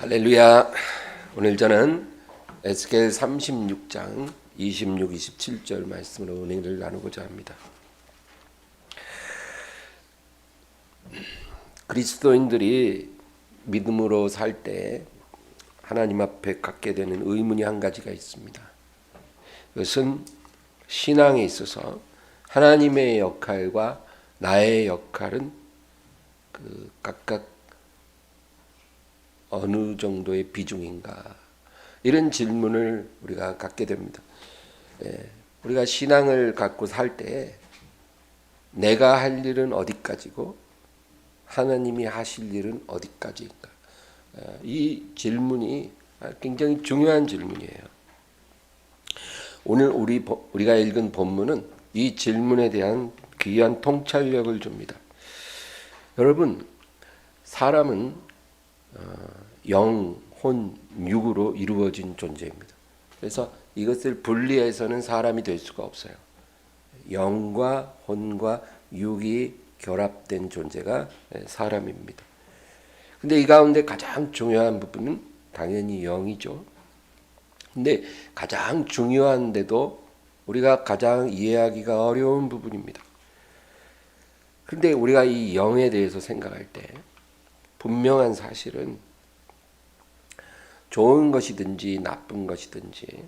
할렐루야. 오늘 저는 에스겔 36장 26, 27절 말씀으로 은혜를 나누고자 합니다. 그리스도인들이 믿음으로 살 때 하나님 앞에 갖게 되는 의문이 한 가지가 있습니다. 그것은 신앙에 있어서 하나님의 역할과 나의 역할은 각각 어느 정도의 비중인가, 이런 질문을 우리가 갖게 됩니다. 우리가 신앙을 갖고 살 때 내가 할 일은 어디까지고 하나님이 하실 일은 어디까지인가, 이 질문이 굉장히 중요한 질문이에요. 오늘 우리가 읽은 본문은 이 질문에 대한 귀한 통찰력을 줍니다. 여러분, 사람은 영, 혼, 육으로 이루어진 존재입니다. 그래서 이것을 분리해서는 사람이 될 수가 없어요. 영과 혼과 육이 결합된 존재가 사람입니다. 근데 이 가운데 가장 중요한 부분은 당연히 영이죠. 근데 가장 중요한데도 우리가 가장 이해하기가 어려운 부분입니다. 그런데 우리가 이 영에 대해서 생각할 때 분명한 사실은 좋은 것이든지 나쁜 것이든지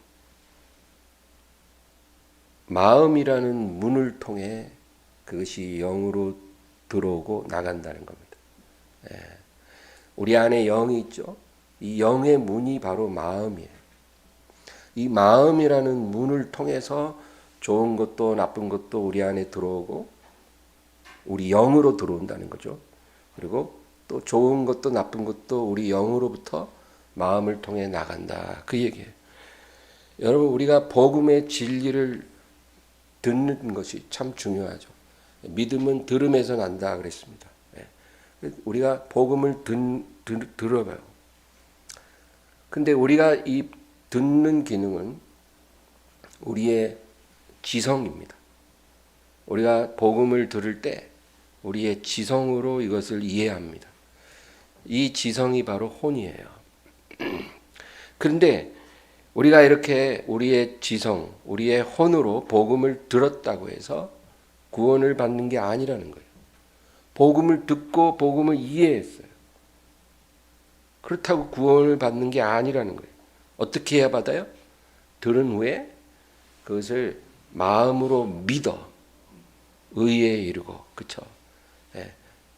마음이라는 문을 통해 그것이 영으로 들어오고 나간다는 겁니다. 우리 안에 영이 있죠. 이 영의 문이 바로 마음이에요. 이 마음이라는 문을 통해서 좋은 것도 나쁜 것도 우리 안에 들어오고 우리 영으로 들어온다는 거죠. 그리고 또 좋은 것도 나쁜 것도 우리 영으로부터 마음을 통해 나간다, 그 얘기예요. 여러분, 우리가 복음의 진리를 듣는 것이 참 중요하죠. 믿음은 들음에서 난다 그랬습니다. 우리가 복음을 들어봐요. 근데 우리가 이 듣는 기능은 우리의 지성입니다. 우리가 복음을 들을 때 우리의 지성으로 이것을 이해합니다. 이 지성이 바로 혼이에요. 그런데 우리가 이렇게 우리의 지성, 우리의 혼으로 복음을 들었다고 해서 구원을 받는 게 아니라는 거예요. 복음을 듣고 복음을 이해했어요. 그렇다고 구원을 받는 게 아니라는 거예요. 어떻게 해야 받아요? 들은 후에 그것을 마음으로 믿어 의에 이르고, 그렇죠?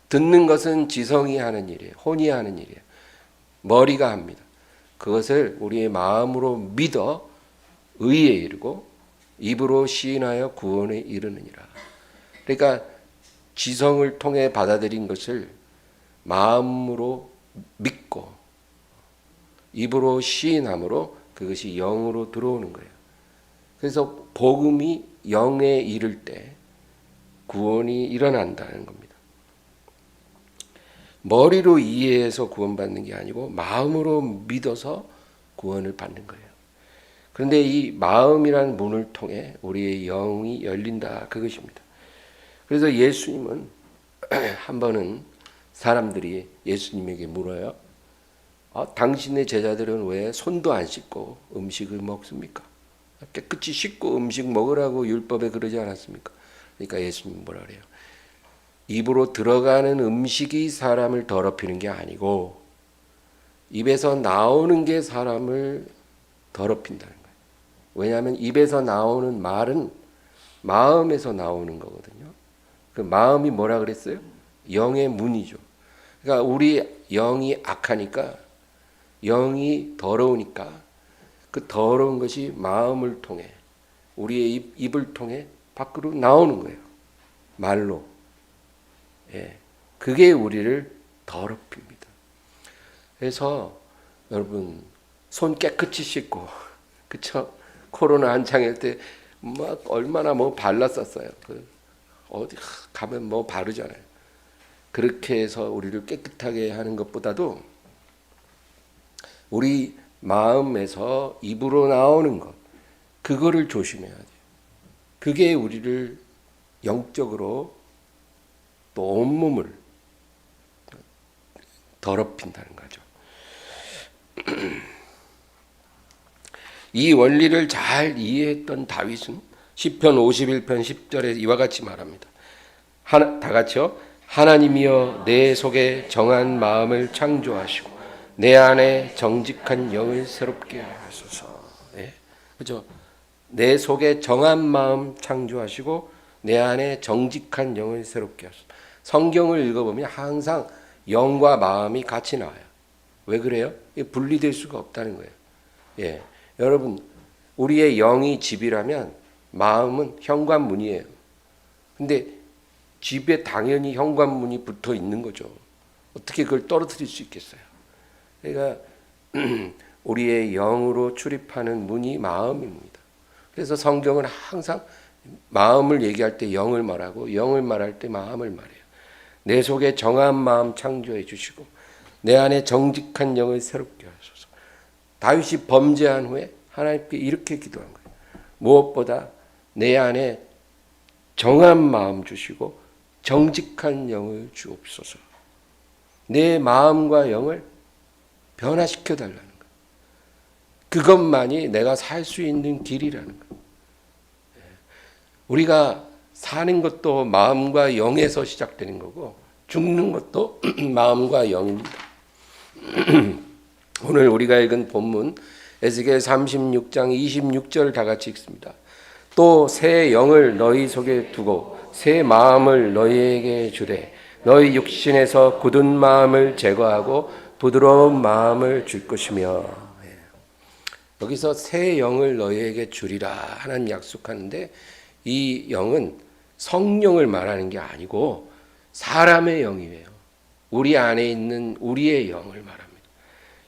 듣는 것은 지성이 하는 일이에요. 혼이 하는 일이에요. 머리가 합니다. 그것을 우리의 마음으로 믿어 의에 이르고 입으로 시인하여 구원에 이르느니라. 그러니까 지성을 통해 받아들인 것을 마음으로 믿고 입으로 시인함으로 그것이 영으로 들어오는 거예요. 그래서 복음이 영에 이를 때 구원이 일어난다는 겁니다. 머리로 이해해서 구원받는 게 아니고 마음으로 믿어서 구원을 받는 거예요. 그런데 이 마음이라는 문을 통해 우리의 영이 열린다, 그것입니다. 그래서 예수님은 한 번은 사람들이 예수님에게 물어요. 당신의 제자들은 왜 손도 안 씻고 음식을 먹습니까? 깨끗이 씻고 음식 먹으라고 율법에 그러지 않았습니까? 그러니까 예수님은 뭐라 그래요? 입으로 들어가는 음식이 사람을 더럽히는 게 아니고 입에서 나오는 게 사람을 더럽힌다는 거예요. 왜냐하면 입에서 나오는 말은 마음에서 나오는 거거든요. 그 마음이 뭐라 그랬어요? 영의 문이죠. 그러니까 우리 영이 악하니까, 영이 더러우니까 그 더러운 것이 마음을 통해 우리의 입을 통해 밖으로 나오는 거예요. 말로. 그게 우리를 더럽힙니다. 그래서 여러분, 손 깨끗이 씻고, 그쵸? 코로나 한창일 때 막 얼마나 발랐었어요. 어디 가면 바르잖아요. 그렇게 해서 우리를 깨끗하게 하는 것보다도 우리 마음에서 입으로 나오는 것, 그거를 조심해야 돼요. 그게 우리를 영적으로 또 온몸을 더럽힌다는 거죠. 이 원리를 잘 이해했던 다윗은 시편 51편 10절에 이와 같이 말합니다. 다 같이요. 하나님이여 내 속에 정한 마음을 창조하시고 내 안에 정직한 영을 새롭게 하소서. 네. 그죠? 내 속에 정한 마음 창조하시고 내 안에 정직한 영을 새롭게 하소서. 성경을 읽어보면 항상 영과 마음이 같이 나와요. 왜 그래요? 분리될 수가 없다는 거예요. 예. 여러분, 우리의 영이 집이라면 마음은 현관문이에요. 근데 집에 당연히 현관문이 붙어 있는 거죠. 어떻게 그걸 떨어뜨릴 수 있겠어요? 그러니까 우리의 영으로 출입하는 문이 마음입니다. 그래서 성경은 항상 마음을 얘기할 때 영을 말하고 영을 말할 때 마음을 말해요. 내 속에 정한 마음 창조해 주시고 내 안에 정직한 영을 새롭게 하소서. 다윗이 범죄한 후에 하나님께 이렇게 기도한 거예요. 무엇보다 내 안에 정한 마음 주시고 정직한 영을 주옵소서. 내 마음과 영을 변화시켜 달라는 거예요. 그것만이 내가 살 수 있는 길이라는 거예요. 우리가 사는 것도 마음과 영에서 시작되는 거고 죽는 것도 마음과 영입니다. 오늘 우리가 읽은 본문 에스겔 36장 26절 다 같이 읽습니다. 또 새 영을 너희 속에 두고 새 마음을 너희에게 주되 너희 육신에서 굳은 마음을 제거하고 부드러운 마음을 줄 것이며. 여기서 새 영을 너희에게 주리라 하나님 약속하는데 이 영은 성령을 말하는 게 아니고 사람의 영이에요. 우리 안에 있는 우리의 영을 말합니다.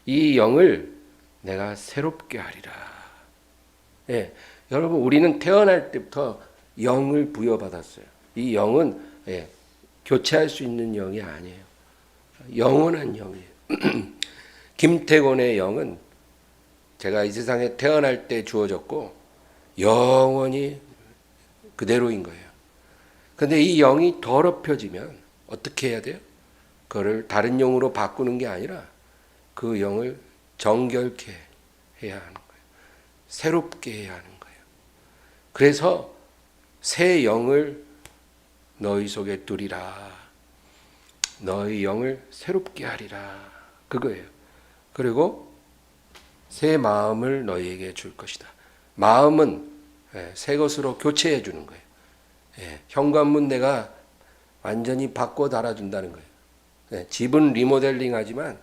이 영을 내가 새롭게 하리라. 예, 여러분 우리는 태어날 때부터 영을 부여받았어요. 이 영은 교체할 수 있는 영이 아니에요. 영원한 영이에요. 김태곤의 영은 제가 이 세상에 태어날 때 주어졌고 영원히 그대로인 거예요. 근데 이 영이 더럽혀지면 어떻게 해야 돼요? 그거를 다른 영으로 바꾸는 게 아니라 그 영을 정결케 해야 하는 거예요. 새롭게 해야 하는 거예요. 그래서 새 영을 너희 속에 두리라. 너희 영을 새롭게 하리라. 그거예요. 그리고 새 마음을 너희에게 줄 것이다. 마음은 새 것으로 교체해 주는 거예요. 현관문 내가 완전히 바꿔 달아준다는 거예요. 집은 리모델링 하지만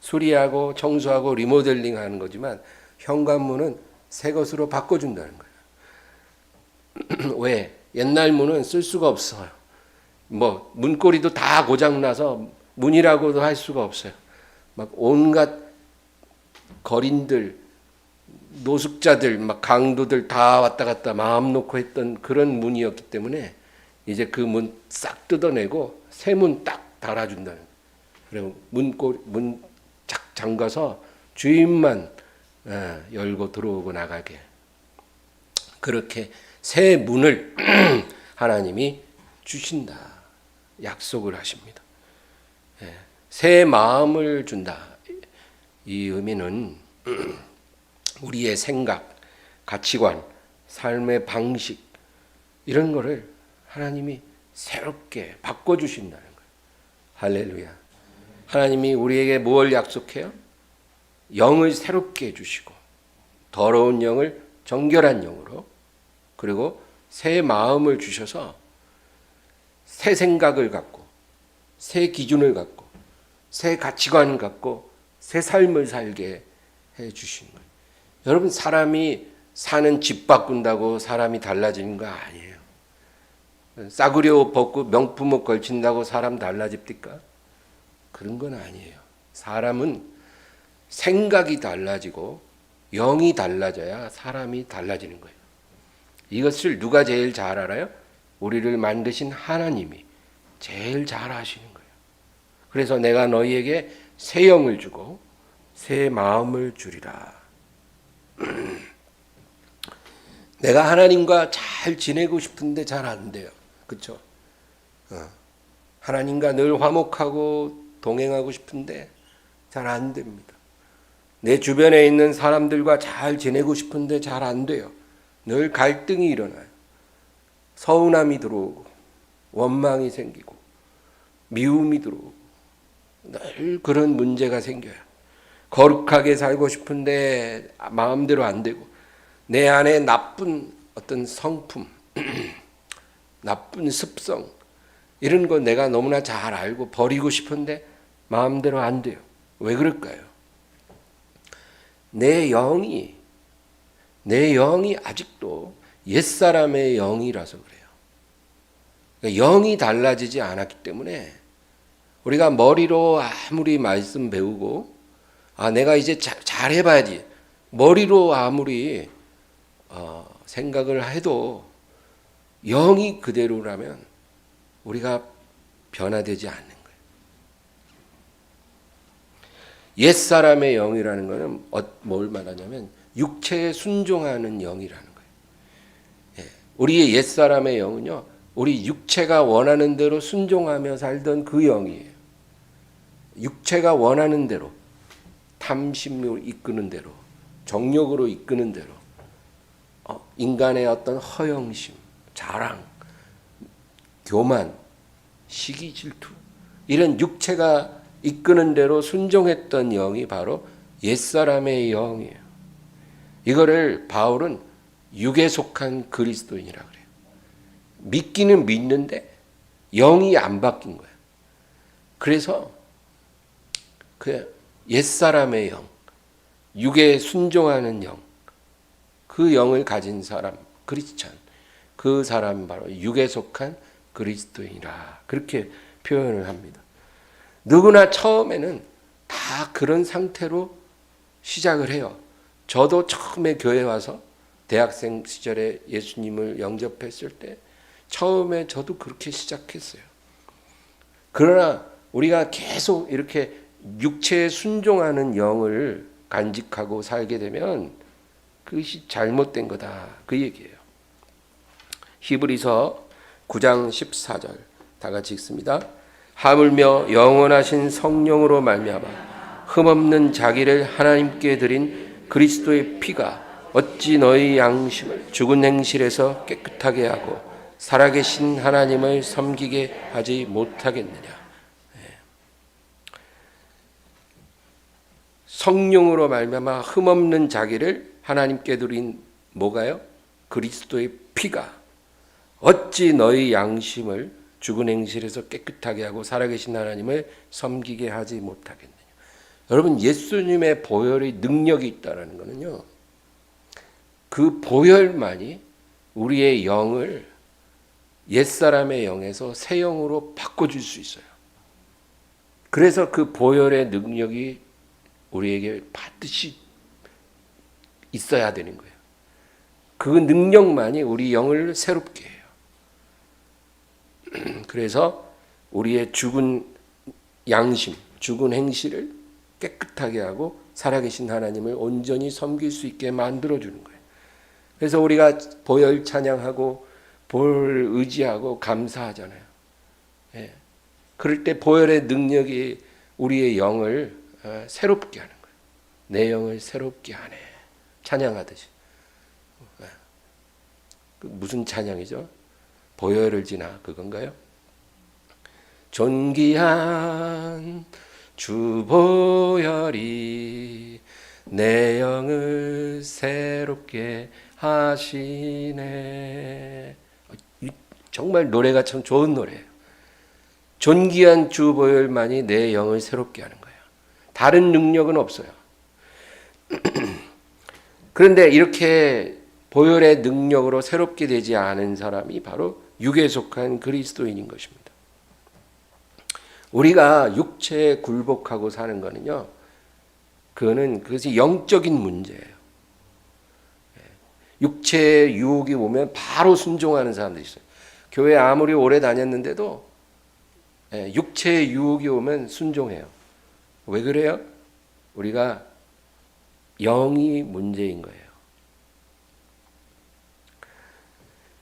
수리하고 청소하고 리모델링 하는 거지만 현관문은 새 것으로 바꿔준다는 거예요. 왜? 옛날 문은 쓸 수가 없어요. 뭐 문고리도 다 고장나서 문이라고도 할 수가 없어요. 막 온갖 거린들, 노숙자들, 막 강도들 다 왔다 갔다 마음 놓고 했던 그런 문이었기 때문에 이제 그 문 싹 뜯어내고 새 문 딱 달아준다는 거예요. 그리고 문 착 잠가서 주인만 열고 들어오고 나가게. 그렇게 새 문을 하나님이 주신다. 약속을 하십니다. 새 마음을 준다. 이 의미는 우리의 생각, 가치관, 삶의 방식 이런 거를 하나님이 새롭게 바꿔주신다는 거예요. 할렐루야. 하나님이 우리에게 무엇을 약속해요? 영을 새롭게 해주시고 더러운 영을 정결한 영으로 그리고 새 마음을 주셔서 새 생각을 갖고 새 기준을 갖고 새 가치관을 갖고 새 삶을 살게 해주신 거예요. 여러분 사람이 사는 집 바꾼다고 사람이 달라지는 거 아니에요. 싸구려 옷 벗고 명품 옷 걸친다고 사람 달라집니까? 그런 건 아니에요. 사람은 생각이 달라지고 영이 달라져야 사람이 달라지는 거예요. 이것을 누가 제일 잘 알아요? 우리를 만드신 하나님이 제일 잘 아시는 거예요. 그래서 내가 너희에게 새 영을 주고 새 마음을 주리라. 내가 하나님과 잘 지내고 싶은데 잘 안 돼요. 그렇죠? 하나님과 늘 화목하고 동행하고 싶은데 잘 안 됩니다. 내 주변에 있는 사람들과 잘 지내고 싶은데 잘 안 돼요. 늘 갈등이 일어나요. 서운함이 들어오고 원망이 생기고 미움이 들어오고 늘 그런 문제가 생겨요. 거룩하게 살고 싶은데 마음대로 안 되고 내 안에 나쁜 어떤 성품, 나쁜 습성 이런 거 내가 너무나 잘 알고 버리고 싶은데 마음대로 안 돼요. 왜 그럴까요? 내 영이 아직도 옛사람의 영이라서 그래요. 그러니까 영이 달라지지 않았기 때문에 우리가 머리로 아무리 말씀 배우고 내가 이제 잘 해봐야지 머리로 아무리 생각을 해도 영이 그대로라면 우리가 변화되지 않는 거예요. 옛사람의 영이라는 것은 뭘 말하냐면 육체에 순종하는 영이라는 거예요. 우리의 옛사람의 영은요, 우리 육체가 원하는 대로 순종하며 살던 그 영이에요. 육체가 원하는 대로, 탐심으로 이끄는 대로, 정욕으로 이끄는 대로, 인간의 어떤 허영심, 자랑, 교만, 시기, 질투 이런 육체가 이끄는 대로 순종했던 영이 바로 옛사람의 영이에요. 이거를 바울은 육에 속한 그리스도인이라고 그래요. 믿기는 믿는데 영이 안 바뀐 거예요. 그래서 그 옛사람의 영, 육에 순종하는 영, 그 영을 가진 사람, 크리스찬, 그 사람이 바로 육에 속한 그리스도인이라 그렇게 표현을 합니다. 누구나 처음에는 다 그런 상태로 시작을 해요. 저도 처음에 교회 와서 대학생 시절에 예수님을 영접했을 때 처음에 저도 그렇게 시작했어요. 그러나 우리가 계속 이렇게 육체에 순종하는 영을 간직하고 살게 되면 그것이 잘못된 거다 그 얘기예요. 히브리서 9장 14절 다 같이 읽습니다. 하물며 영원하신 성령으로 말미암아 흠없는 자기를 하나님께 드린 그리스도의 피가 어찌 너희 양심을 죽은 행실에서 깨끗하게 하고 살아계신 하나님을 섬기게 하지 못하겠느냐. 성령으로 말미암아 흠없는 자기를 하나님께 드린 뭐가요? 그리스도의 피가 어찌 너희 양심을 죽은 행실에서 깨끗하게 하고 살아계신 하나님을 섬기게 하지 못하겠느냐. 여러분, 예수님의 보혈의 능력이 있다는 것은요, 그 보혈만이 우리의 영을 옛사람의 영에서 새 영으로 바꿔줄 수 있어요. 그래서 그 보혈의 능력이 우리에게 반드시 있어야 되는 거예요. 그 능력만이 우리 영을 새롭게 해요. 그래서 우리의 죽은 양심, 죽은 행실을 깨끗하게 하고 살아계신 하나님을 온전히 섬길 수 있게 만들어주는 거예요. 그래서 우리가 보혈 찬양하고 보혈을 의지하고 감사하잖아요. 예. 그럴 때 보혈의 능력이 우리의 영을 새롭게 하는 거예요. 내 영을 새롭게 하네. 찬양하듯이. 무슨 찬양이죠? 보혈을 지나 그건가요? 존귀한 주 보혈이 내 영을 새롭게 하시네. 정말 노래가 참 좋은 노래예요. 존귀한 주 보혈만이 내 영을 새롭게 하는 거예요. 다른 능력은 없어요. 그런데 이렇게 보혈의 능력으로 새롭게 되지 않은 사람이 바로 육에 속한 그리스도인인 것입니다. 우리가 육체에 굴복하고 사는 거는요, 그것이 영적인 문제예요. 육체의 유혹이 오면 바로 순종하는 사람들이 있어요. 교회 아무리 오래 다녔는데도 육체의 유혹이 오면 순종해요. 왜 그래요? 우리가 영이 문제인 거예요.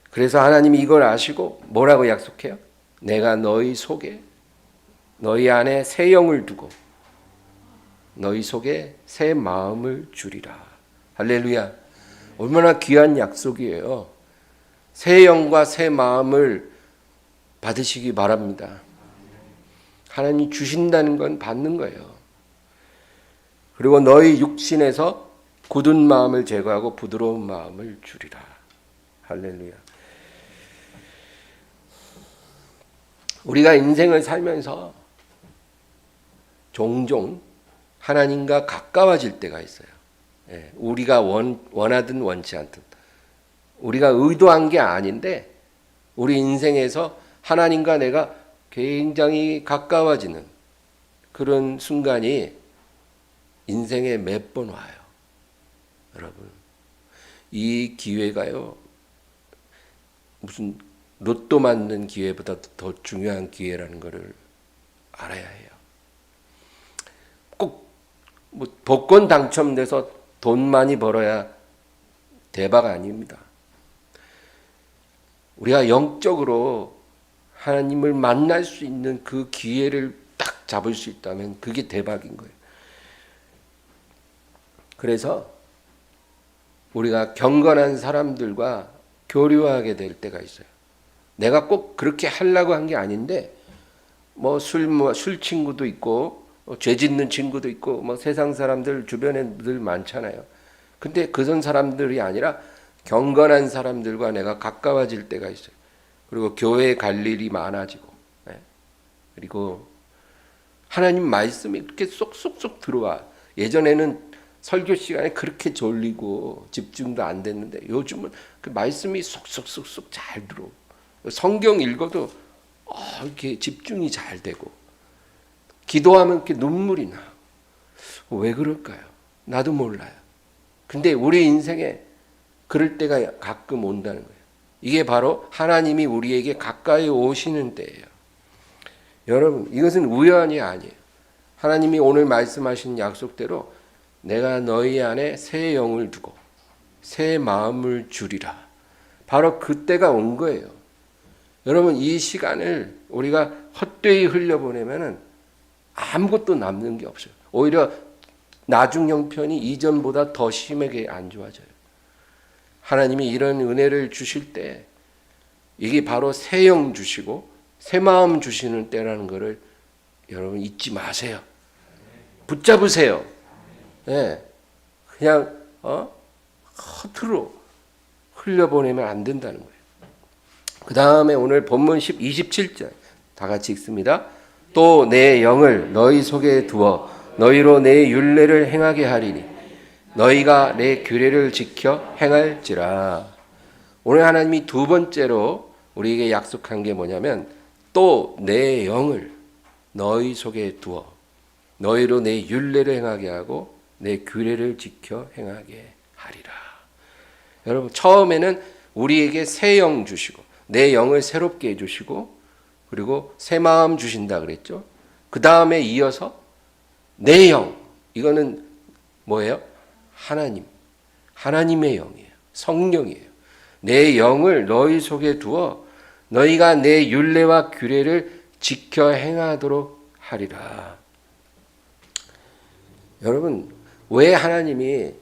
그래서 하나님이 이걸 아시고 뭐라고 약속해요? 내가 너희 속에 너희 안에 새 영을 두고 너희 속에 새 마음을 주리라. 할렐루야. 얼마나 귀한 약속이에요. 새 영과 새 마음을 받으시기 바랍니다. 하나님이 주신다는 건 받는 거예요. 그리고 너희 육신에서 굳은 마음을 제거하고 부드러운 마음을 주리라. 할렐루야. 우리가 인생을 살면서 종종 하나님과 가까워질 때가 있어요. 우리가 원하든 원치 않든 우리가 의도한 게 아닌데 우리 인생에서 하나님과 내가 굉장히 가까워지는 그런 순간이 인생에 몇 번 와요. 여러분, 이 기회가요, 무슨 로또 맞는 기회보다 더 중요한 기회라는 것을 알아야 해요. 꼭 뭐 복권 당첨돼서 돈 많이 벌어야 대박 아닙니다. 우리가 영적으로 하나님을 만날 수 있는 그 기회를 딱 잡을 수 있다면 그게 대박인 거예요. 그래서 우리가 경건한 사람들과 교류하게 될 때가 있어요. 내가 꼭 그렇게 하려고 한 게 아닌데 술 친구도 있고 죄 짓는 친구도 있고 세상 사람들 주변에 늘 많잖아요. 근데 그런 사람들이 아니라 경건한 사람들과 내가 가까워질 때가 있어요. 그리고 교회에 갈 일이 많아지고, 그리고 하나님 말씀이 이렇게 쏙쏙쏙 들어와. 예전에는 설교 시간에 그렇게 졸리고 집중도 안 됐는데 요즘은 그 말씀이 쏙쏙쏙쏙 잘 들어오고 성경 읽어도 이렇게 집중이 잘 되고 기도하면 이렇게 눈물이 나. 왜 그럴까요? 나도 몰라요. 근데 우리 인생에 그럴 때가 가끔 온다는 거예요. 이게 바로 하나님이 우리에게 가까이 오시는 때예요. 여러분, 이것은 우연이 아니에요. 하나님이 오늘 말씀하신 약속대로 내가 너희 안에 새 영을 두고 새 마음을 주리라. 바로 그때가 온 거예요. 여러분, 이 시간을 우리가 헛되이 흘려보내면 아무것도 남는 게 없어요. 오히려 나중 형편이 이전보다 더 심하게 안 좋아져요. 하나님이 이런 은혜를 주실 때 이게 바로 새 영 주시고 새 마음 주시는 때라는 것을 여러분 잊지 마세요. 붙잡으세요. 그냥 허투루 흘려보내면 안 된다는 거예요. 그 다음에 오늘 본문 27절 다 같이 읽습니다. 또 내 영을 너희 속에 두어 너희로 내 율례를 행하게 하리니 너희가 내 규례를 지켜 행할지라. 오늘 하나님이 두 번째로 우리에게 약속한 게 뭐냐면 또 내 영을 너희 속에 두어 너희로 내 율례를 행하게 하고 내 규례를 지켜 행하게 하리라. 여러분, 처음에는 우리에게 새 영 주시고 내 영을 새롭게 해주시고 그리고 새 마음 주신다 그랬죠. 그 다음에 이어서 내 영, 이거는 뭐예요? 하나님의 영이에요. 성령이에요. 내 영을 너희 속에 두어 너희가 내 율례와 규례를 지켜 행하도록 하리라. 여러분, 왜 하나님이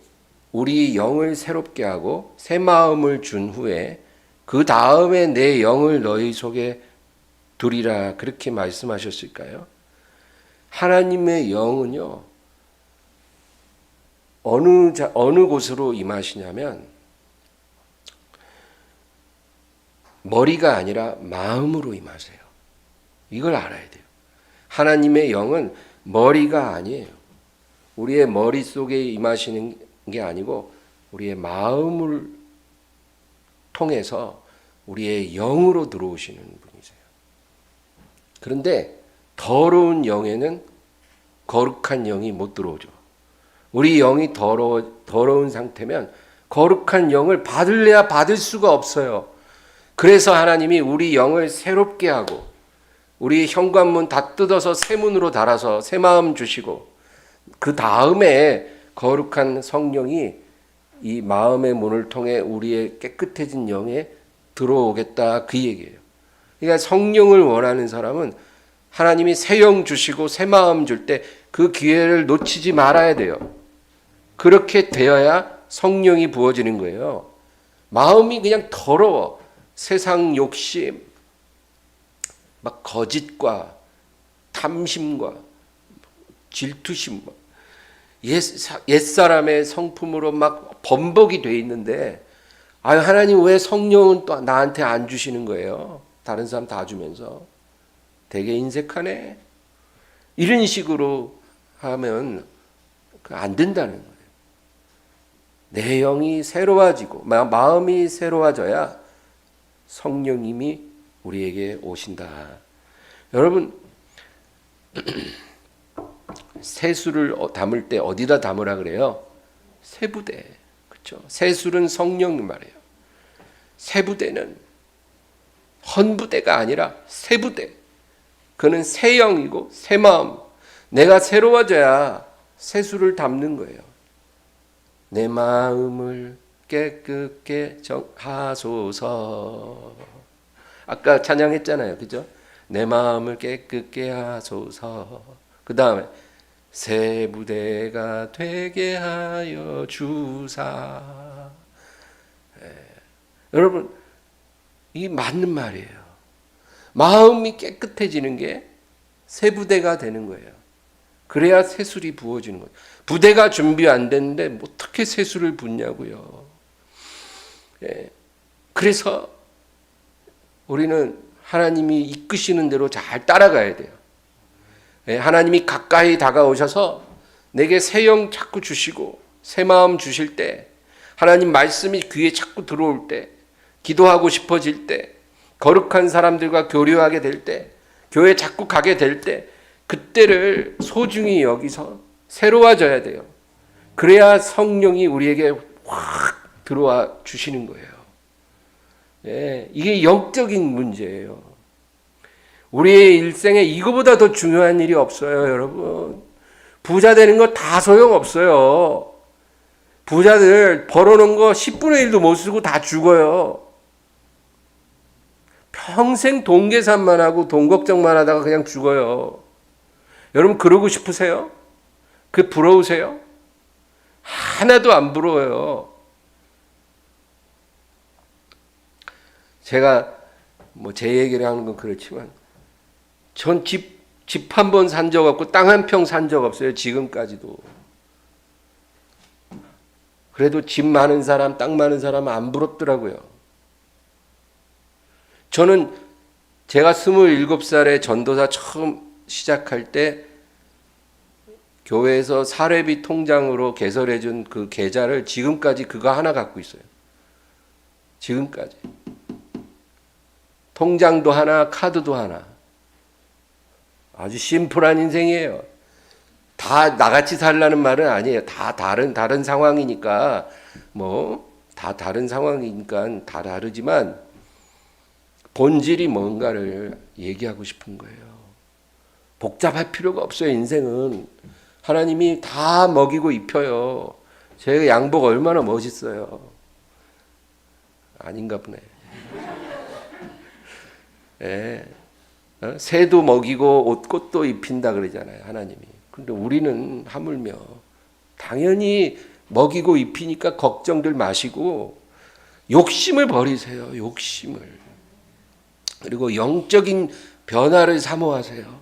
우리 영을 새롭게 하고 새 마음을 준 후에 그 다음에 내 영을 너희 속에 두리라 그렇게 말씀하셨을까요? 하나님의 영은요, 어느 곳으로 임하시냐면 머리가 아니라 마음으로 임하세요. 이걸 알아야 돼요. 하나님의 영은 머리가 아니에요. 우리의 머릿속에 임하시는 게 아니고 우리의 마음을 통해서 우리의 영으로 들어오시는 분이세요. 그런데 더러운 영에는 거룩한 영이 못 들어오죠. 우리 영이 더러운 상태면 거룩한 영을 받을래야 받을 수가 없어요. 그래서 하나님이 우리 영을 새롭게 하고 우리 현관문 다 뜯어서 새 문으로 달아서 새 마음 주시고 그 다음에 거룩한 성령이 이 마음의 문을 통해 우리의 깨끗해진 영에 들어오겠다 그 얘기예요. 그러니까 성령을 원하는 사람은 하나님이 새 영 주시고 새 마음 줄 때 그 기회를 놓치지 말아야 돼요. 그렇게 되어야 성령이 부어지는 거예요. 마음이 그냥 더러워. 세상 욕심, 막 거짓과 탐심과 질투심, 옛사람의 성품으로 막 범벅이 돼 있는데, 하나님 왜 성령은 또 나한테 안 주시는 거예요? 다른 사람 다 주면서. 되게 인색하네. 이런 식으로 하면 안 된다는 거예요. 내 영이 새로워지고 마음이 새로워져야 성령님이 우리에게 오신다. 여러분, 세수를 담을 때 어디다 담으라 그래요? 세부대. 그렇죠? 세술은 성령 말이에요. 세부대는 헌부대가 아니라 세부대. 그는 새 영이고 새 마음. 내가 새로워져야 세수를 담는 거예요. 내 마음을 깨끗게 하소서. 아까 찬양했잖아요. 그죠? 내 마음을 깨끗게 하소서. 그 다음에 새 부대가 되게 하여 주사. 여러분, 이 맞는 말이에요. 마음이 깨끗해지는 게 새 부대가 되는 거예요. 그래야 새술이 부어지는 거예요. 부대가 준비 안 됐는데 어떻게 새술을 붓냐고요. 그래서 우리는 하나님이 이끄시는 대로 잘 따라가야 돼요. 하나님이 가까이 다가오셔서 내게 새 영 자꾸 주시고 새 마음 주실 때, 하나님 말씀이 귀에 자꾸 들어올 때, 기도하고 싶어질 때, 거룩한 사람들과 교류하게 될 때, 교회 자꾸 가게 될 때, 그때를 소중히 여기서 새로워져야 돼요. 그래야 성령이 우리에게 확 들어와 주시는 거예요. 이게 영적인 문제예요. 우리의 일생에 이거보다 더 중요한 일이 없어요, 여러분. 부자 되는 거 다 소용없어요. 부자들 벌어놓은 거 10분의 1도 못 쓰고 다 죽어요. 평생 돈 계산만 하고 돈 걱정만 하다가 그냥 죽어요. 여러분 그러고 싶으세요? 그 부러우세요? 하나도 안 부러워요. 제가 제 얘기를 하는 건 그렇지만 전 집 한 번 산 적 없고 땅 한 평 산 적 없어요. 지금까지도. 그래도 집 많은 사람, 땅 많은 사람은 안 부럽더라고요. 저는 제가 27살에 전도사 처음 시작할 때 교회에서 사례비 통장으로 개설해 준 그 계좌를 지금까지 그거 하나 갖고 있어요. 지금까지. 통장도 하나, 카드도 하나. 아주 심플한 인생이에요. 다 나같이 살라는 말은 아니에요. 다 다른 상황이니까 다 다른 상황이니까 다 다르지만 본질이 뭔가를 얘기하고 싶은 거예요. 복잡할 필요가 없어요. 인생은 하나님이 다 먹이고 입혀요. 제가 양복 얼마나 멋있어요. 아닌가 보네. 새도 먹이고 꽃도 입힌다 그러잖아요, 하나님이. 그런데 우리는 하물며 당연히 먹이고 입히니까 걱정들 마시고 욕심을 버리세요. 욕심을. 그리고 영적인 변화를 사모하세요.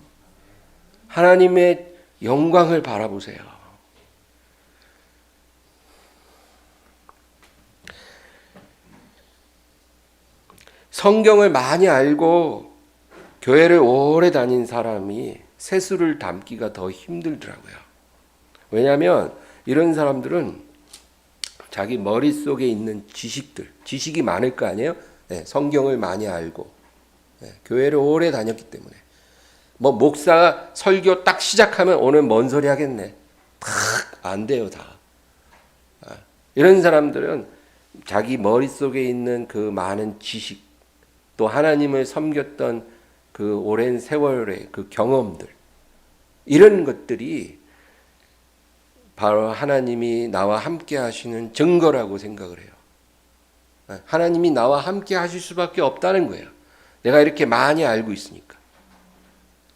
하나님의 영광을 바라보세요. 성경을 많이 알고 교회를 오래 다닌 사람이 세수를 담기가 더 힘들더라고요. 왜냐하면 이런 사람들은 자기 머릿속에 있는 지식이 많을 거 아니에요? 성경을 많이 알고 교회를 오래 다녔기 때문에 목사가 설교 딱 시작하면 오늘 뭔 소리 하겠네. 안 돼요, 다. 이런 사람들은 자기 머릿속에 있는 그 많은 지식, 또 하나님을 섬겼던 그 오랜 세월의 그 경험들, 이런 것들이 바로 하나님이 나와 함께 하시는 증거라고 생각을 해요. 하나님이 나와 함께 하실 수밖에 없다는 거예요. 내가 이렇게 많이 알고 있으니까.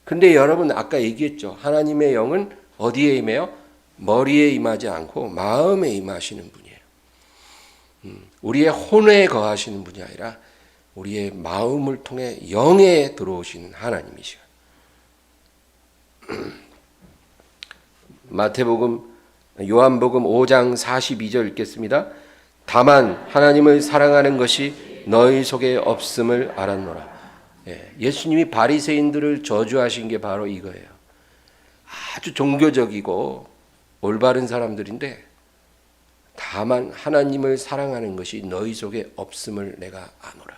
근데 여러분 아까 얘기했죠. 하나님의 영은 어디에 임해요? 머리에 임하지 않고 마음에 임하시는 분이에요. 우리의 혼에 거하시는 분이 아니라 우리의 마음을 통해 영에 들어오시는 하나님이시죠. 요한복음 5장 42절 읽겠습니다. 다만 하나님을 사랑하는 것이 너희 속에 없음을 알았노라. 예수님이 바리새인들을 저주하신 게 바로 이거예요. 아주 종교적이고 올바른 사람들인데 다만 하나님을 사랑하는 것이 너희 속에 없음을 내가 아노라.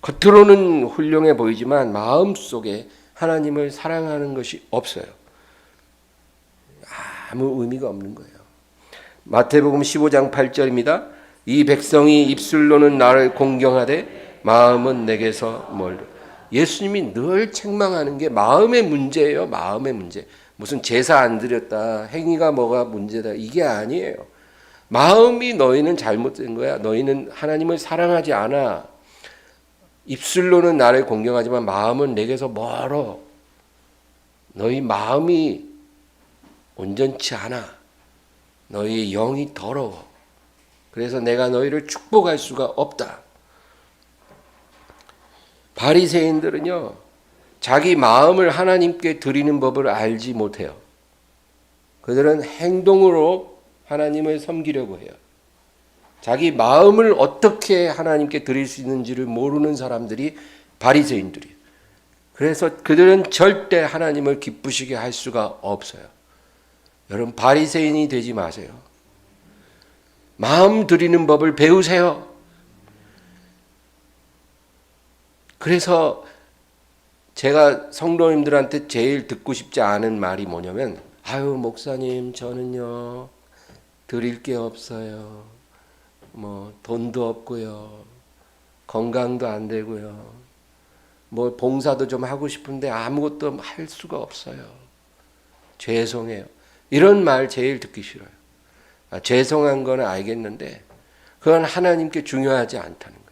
겉으로는 훌륭해 보이지만 마음속에 하나님을 사랑하는 것이 없어요. 아무 의미가 없는 거예요. 마태복음 15장 8절입니다. 이 백성이 입술로는 나를 공경하되 마음은 내게서 멀다. 예수님이 늘 책망하는 게 마음의 문제예요. 마음의 문제. 무슨 제사 안 드렸다, 행위가 뭐가 문제다, 이게 아니에요. 마음이 너희는 잘못된 거야. 너희는 하나님을 사랑하지 않아. 입술로는 나를 공경하지만 마음은 내게서 멀어. 너희 마음이 온전치 않아. 너희 영이 더러워. 그래서 내가 너희를 축복할 수가 없다. 바리새인들은요, 자기 마음을 하나님께 드리는 법을 알지 못해요. 그들은 행동으로 하나님을 섬기려고 해요. 자기 마음을 어떻게 하나님께 드릴 수 있는지를 모르는 사람들이 바리새인들이에요. 그래서 그들은 절대 하나님을 기쁘시게 할 수가 없어요. 여러분, 바리새인이 되지 마세요. 마음 드리는 법을 배우세요. 그래서 제가 성도님들한테 제일 듣고 싶지 않은 말이 뭐냐면, 아유 목사님, 저는요 드릴 게 없어요. 돈도 없고요, 건강도 안 되고요, 봉사도 좀 하고 싶은데 아무것도 할 수가 없어요. 죄송해요. 이런 말 제일 듣기 싫어요. 죄송한 거는 알겠는데 그건 하나님께 중요하지 않다는 거예요.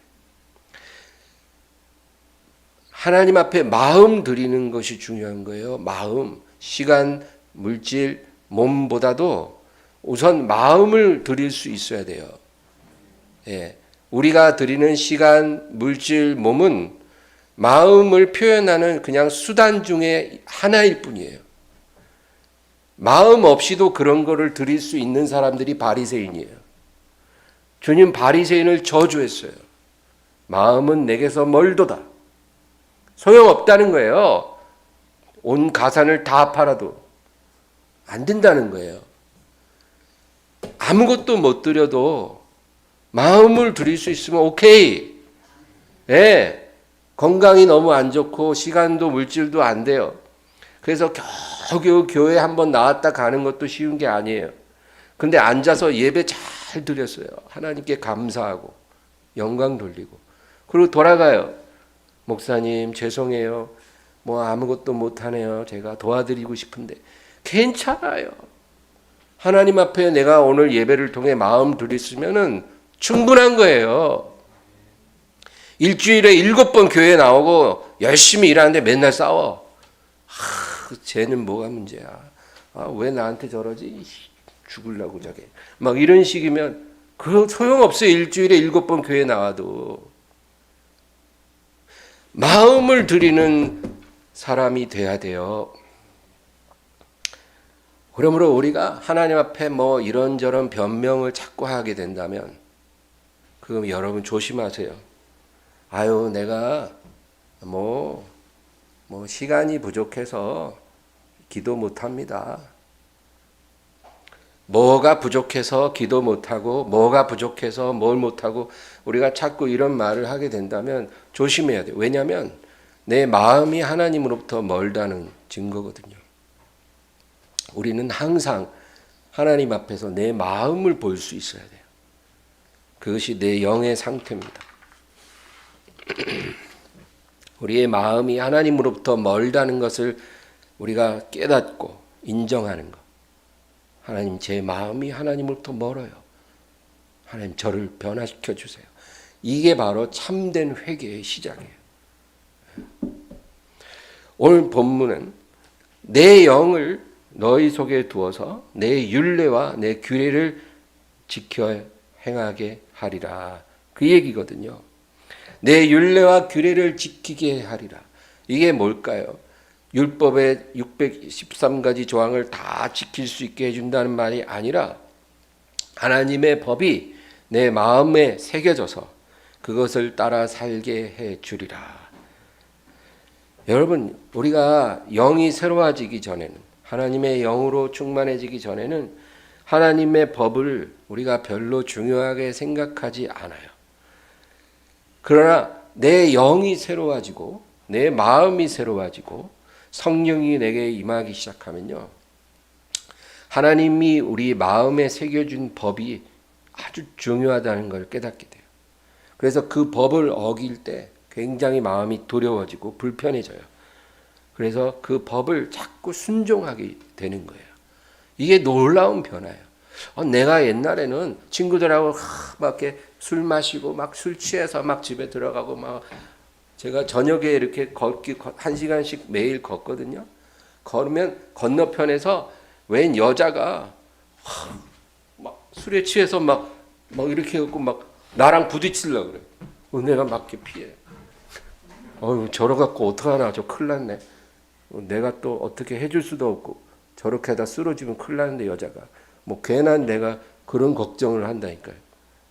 하나님 앞에 마음 드리는 것이 중요한 거예요. 마음, 시간, 물질, 몸보다도 우선 마음을 드릴 수 있어야 돼요. 우리가 드리는 시간, 물질, 몸은 마음을 표현하는 그냥 수단 중에 하나일 뿐이에요. 마음 없이도 그런 거를 드릴 수 있는 사람들이 바리새인이에요. 주님 바리새인을 저주했어요. 마음은 내게서 멀도다. 소용없다는 거예요. 온 가산을 다 팔아도 안 된다는 거예요. 아무것도 못 드려도 마음을 드릴 수 있으면 오케이. 건강이 너무 안 좋고 시간도 물질도 안 돼요. 그래서 겨우 교회 한번 나왔다 가는 것도 쉬운 게 아니에요. 근데 앉아서 예배 잘 드렸어요. 하나님께 감사하고 영광 돌리고, 그리고 돌아가요. 목사님 죄송해요. 아무것도 못하네요. 제가 도와드리고 싶은데. 괜찮아요. 하나님 앞에 내가 오늘 예배를 통해 마음 드렸으면은 충분한 거예요. 일주일에 7번 교회 나오고 열심히 일하는데 맨날 싸워. 쟤는 뭐가 문제야. 왜 나한테 저러지? 죽으려고 저게. 이런 식이면 그 소용없어요. 일주일에 7번 교회 나와도. 마음을 드리는 사람이 돼야 돼요. 그러므로 우리가 하나님 앞에 이런저런 변명을 자꾸 하게 된다면 그럼 여러분 조심하세요. 아유 내가 시간이 부족해서 기도 못합니다. 뭐가 부족해서 기도 못하고 뭐가 부족해서 뭘 못하고 우리가 자꾸 이런 말을 하게 된다면 조심해야 돼요. 왜냐하면 내 마음이 하나님으로부터 멀다는 증거거든요. 우리는 항상 하나님 앞에서 내 마음을 볼 수 있어야 돼요. 그것이 내 영의 상태입니다. 우리의 마음이 하나님으로부터 멀다는 것을 우리가 깨닫고 인정하는 것. 하나님, 제 마음이 하나님으로부터 멀어요. 하나님, 저를 변화시켜 주세요. 이게 바로 참된 회개의 시작이에요. 오늘 본문은 내 영을 너희 속에 두어서 내 율례와 내 규례를 지켜 행하게 하리라. 그 얘기거든요. 내 율례와 규례를 지키게 하리라. 이게 뭘까요? 율법의 613가지 조항을 다 지킬 수 있게 해준다는 말이 아니라 하나님의 법이 내 마음에 새겨져서 그것을 따라 살게 해 주리라. 여러분, 우리가 영이 새로워지기 전에는, 하나님의 영으로 충만해지기 전에는 하나님의 법을 우리가 별로 중요하게 생각하지 않아요. 그러나 내 영이 새로워지고 내 마음이 새로워지고 성령이 내게 임하기 시작하면요, 하나님이 우리 마음에 새겨준 법이 아주 중요하다는 걸 깨닫게 돼요. 그래서 그 법을 어길 때 굉장히 마음이 두려워지고 불편해져요. 그래서 그 법을 자꾸 순종하게 되는 거예요. 이게 놀라운 변화예요. 내가 옛날에는 친구들하고 막 이렇게 술 마시고 막 술 취해서 막 집에 들어가고 막, 제가 저녁에 이렇게 걷기 1시간씩 매일 걷거든요. 걸으면 건너편에서 웬 여자가 막 술에 취해서 막 이렇게 해갖고 막 나랑 부딪히려고 그래. 내가 막 이렇게 피해. 저러갖고 어떡하나, 저 큰일 났네. 내가 또 어떻게 해줄 수도 없고, 저렇게 하다 쓰러지면 큰일 나는데, 여자가. 괜한 내가 그런 걱정을 한다니까요.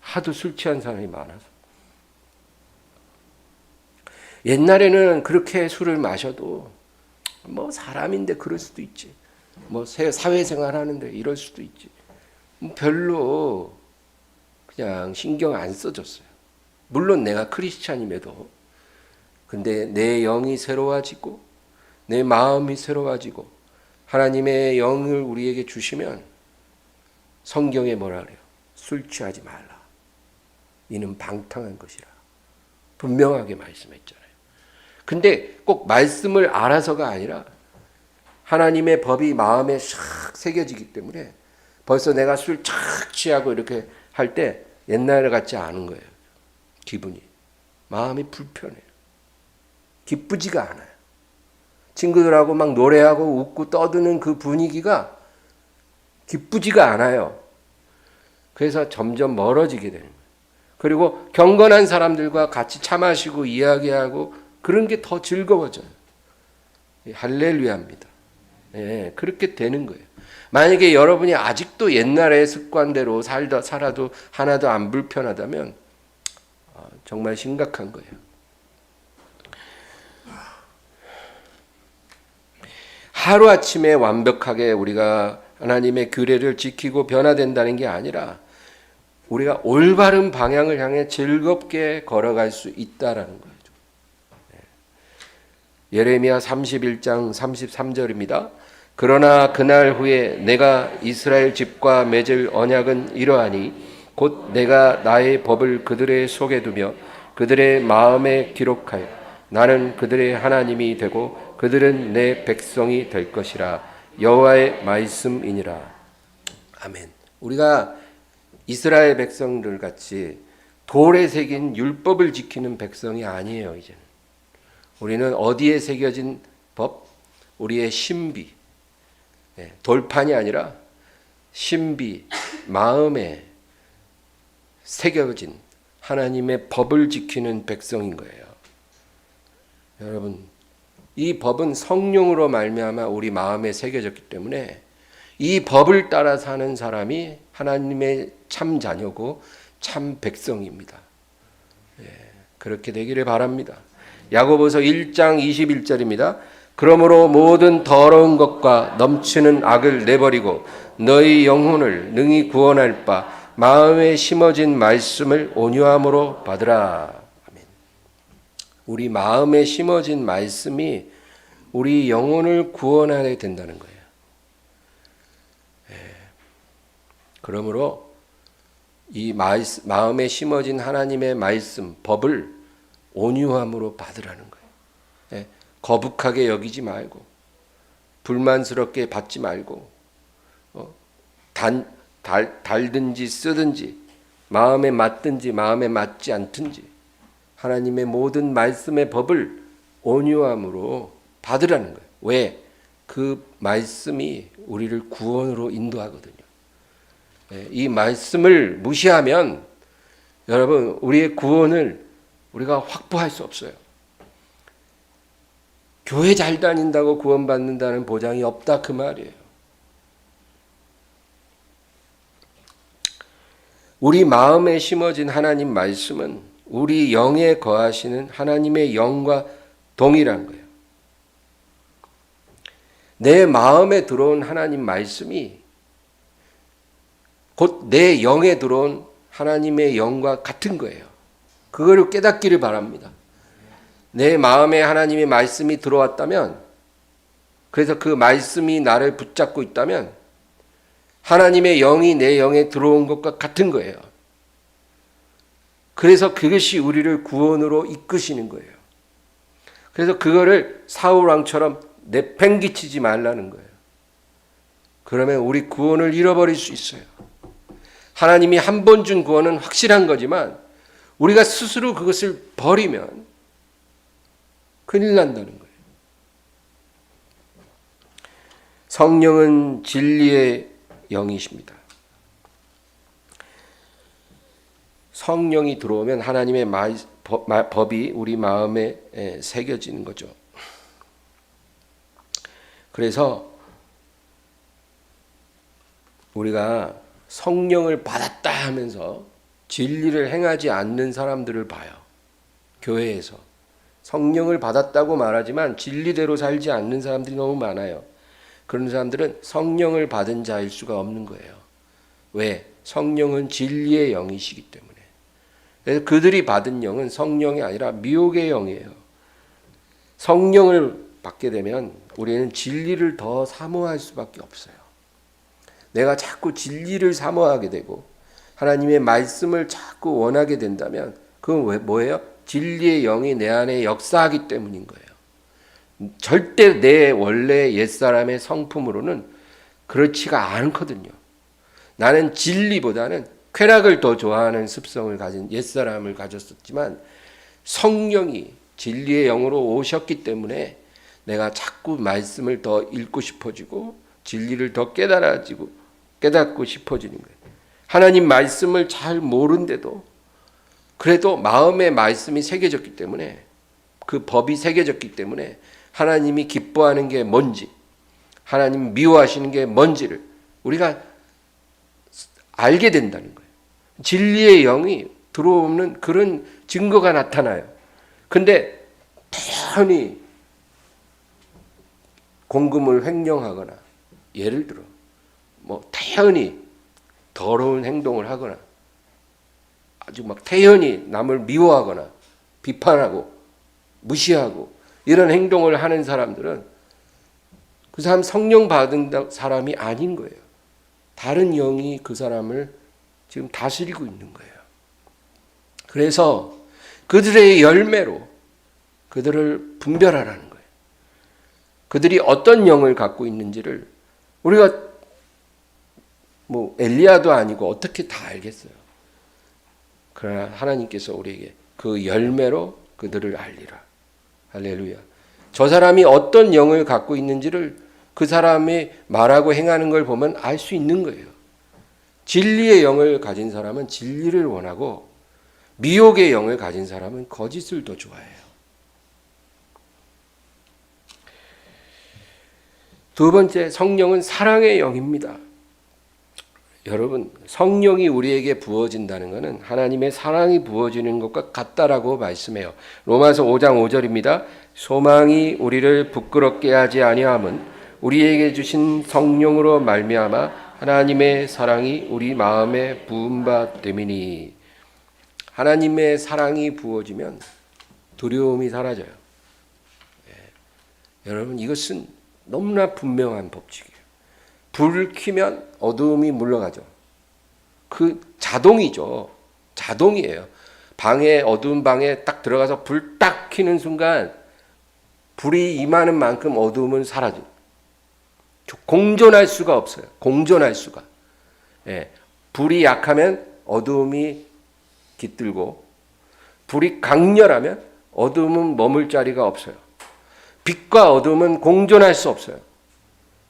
하도 술 취한 사람이 많아서. 옛날에는 그렇게 술을 마셔도 사람인데 그럴 수도 있지. 사회생활 하는데 이럴 수도 있지. 별로 그냥 신경 안 써줬어요. 물론 내가 크리스찬임에도. 근데 내 영이 새로워지고 내 마음이 새로워지고 하나님의 영을 우리에게 주시면 성경에 뭐라 그래요? 술 취하지 말라. 이는 방탕한 것이라. 분명하게 말씀했잖아요. 근데 꼭 말씀을 알아서가 아니라 하나님의 법이 마음에 싹 새겨지기 때문에 벌써 내가 술 착 취하고 이렇게 할 때 옛날 같지 않은 거예요. 기분이. 마음이 불편해요. 기쁘지가 않아요. 친구들하고 막 노래하고 웃고 떠드는 그 분위기가 기쁘지가 않아요. 그래서 점점 멀어지게 되는 거예요. 그리고 경건한 사람들과 같이 차 마시고 이야기하고 그런 게 더 즐거워져요. 할렐루야입니다. 네, 그렇게 되는 거예요. 만약에 여러분이 아직도 옛날의 습관대로 살아도 하나도 안 불편하다면 정말 심각한 거예요. 하루아침에 완벽하게 우리가 하나님의 규례를 지키고 변화된다는 게 아니라 우리가 올바른 방향을 향해 즐겁게 걸어갈 수 있다라는 거예요. 예레미야 31장 33절입니다. 그러나 그날 후에 내가 이스라엘 집과 맺을 언약은 이러하니 곧 내가 나의 법을 그들의 속에 두며 그들의 마음에 기록하여 나는 그들의 하나님이 되고 그들은 내 백성이 될 것이라. 여호와의 말씀이니라. 아멘. 우리가 이스라엘 백성들 같이 돌에 새긴 율법을 지키는 백성이 아니에요. 이제는 우리는 어디에 새겨진 법? 우리의 신비, 돌판이 아니라 신비, 마음에 새겨진 하나님의 법을 지키는 백성인 거예요. 여러분, 이 법은 성령으로 말미암아 우리 마음에 새겨졌기 때문에 이 법을 따라 사는 사람이 하나님의 참 자녀고 참 백성입니다. 그렇게 되기를 바랍니다. 야고보서 1장 21절입니다. 그러므로 모든 더러운 것과 넘치는 악을 내버리고 너희 영혼을 능히 구원할 바 마음에 심어진 말씀을 온유함으로 받으라. 아멘. 우리 마음에 심어진 말씀이 우리 영혼을 구원하게 된다는 거예요. 그러므로 이 마음에 심어진 하나님의 말씀, 법을 온유함으로 받으라는 거예요. 거북하게 여기지 말고 불만스럽게 받지 말고 달든지 쓰든지 마음에 맞든지 마음에 맞지 않든지 하나님의 모든 말씀의 법을 온유함으로 받으라는 거예요. 왜? 그 말씀이 우리를 구원으로 인도하거든요. 이 말씀을 무시하면 여러분 우리의 구원을 우리가 확보할 수 없어요. 교회 잘 다닌다고 구원받는다는 보장이 없다 그 말이에요. 우리 마음에 심어진 하나님 말씀은 우리 영에 거하시는 하나님의 영과 동일한 거예요. 내 마음에 들어온 하나님 말씀이 곧 내 영에 들어온 하나님의 영과 같은 거예요. 그거를 깨닫기를 바랍니다. 내 마음에 하나님의 말씀이 들어왔다면, 그래서 그 말씀이 나를 붙잡고 있다면 하나님의 영이 내 영에 들어온 것과 같은 거예요. 그래서 그것이 우리를 구원으로 이끄시는 거예요. 그래서 그거를 사울왕처럼 내팽개치지 말라는 거예요. 그러면 우리 구원을 잃어버릴 수 있어요. 하나님이 한 번 준 구원은 확실한 거지만 우리가 스스로 그것을 버리면 큰일 난다는 거예요. 성령은 진리의 영이십니다. 성령이 들어오면 하나님의 법이 우리 마음에 새겨지는 거죠. 그래서 우리가 성령을 받았다 하면서 진리를 행하지 않는 사람들을 봐요. 교회에서 성령을 받았다고 말하지만 진리대로 살지 않는 사람들이 너무 많아요. 그런 사람들은 성령을 받은 자일 수가 없는 거예요. 왜? 성령은 진리의 영이시기 때문에. 그래서 그들이 받은 영은 성령이 아니라 미혹의 영이에요. 성령을 받게 되면 우리는 진리를 더 사모할 수밖에 없어요. 내가 자꾸 진리를 사모하게 되고 하나님의 말씀을 자꾸 원하게 된다면 그건 뭐예요? 진리의 영이 내 안에 역사하기 때문인 거예요. 절대 내 원래 옛사람의 성품으로는 그렇지가 않거든요. 나는 진리보다는 쾌락을 더 좋아하는 습성을 가진 옛사람을 가졌었지만 성령이 진리의 영으로 오셨기 때문에 내가 자꾸 말씀을 더 읽고 싶어지고 진리를 더 깨닫고 싶어지는 거예요. 하나님 말씀을 잘 모른데도 그래도 마음에 말씀이 새겨졌기 때문에 그 법이 새겨졌기 때문에 하나님이 기뻐하는 게 뭔지 하나님 미워하시는 게 뭔지를 우리가 알게 된다는 거예요. 진리의 영이 들어오는 그런 증거가 나타나요. 근데 태연히 공금을 횡령하거나 예를 들어 태연히 더러운 행동을 하거나 아주 막 태연히 남을 미워하거나 비판하고 무시하고 이런 행동을 하는 사람들은 그 사람 성령 받은 사람이 아닌 거예요. 다른 영이 그 사람을 지금 다스리고 있는 거예요. 그래서 그들의 열매로 그들을 분별하라는 거예요. 그들이 어떤 영을 갖고 있는지를 우리가 엘리야도 아니고 어떻게 다 알겠어요. 그러나 하나님께서 우리에게 그 열매로 그들을 알리라. 할렐루야. 저 사람이 어떤 영을 갖고 있는지를 그 사람이 말하고 행하는 걸 보면 알 수 있는 거예요. 진리의 영을 가진 사람은 진리를 원하고 미혹의 영을 가진 사람은 거짓을 더 좋아해요. 두 번째, 성령은 사랑의 영입니다. 여러분, 성령이 우리에게 부어진다는 것은 하나님의 사랑이 부어지는 것과 같다라고 말씀해요. 로마서 5장 5절입니다. 소망이 우리를 부끄럽게 하지 아니함은 우리에게 주신 성령으로 말미암아 하나님의 사랑이 우리 마음에 부은 바 됨이니. 하나님의 사랑이 부어지면 두려움이 사라져요. 여러분, 이것은 너무나 분명한 법칙이에요. 불을 켜면 어두움이 물러가죠. 그 자동이죠. 자동이에요. 어두운 방에 딱 들어가서 불 딱 켜는 순간 불이 임하는 만큼 어두움은 사라져요. 공존할 수가 없어요. 공존할 수가. 불이 약하면 어두움이 깃들고 불이 강렬하면 어두움은 머물 자리가 없어요. 빛과 어둠은 공존할 수 없어요.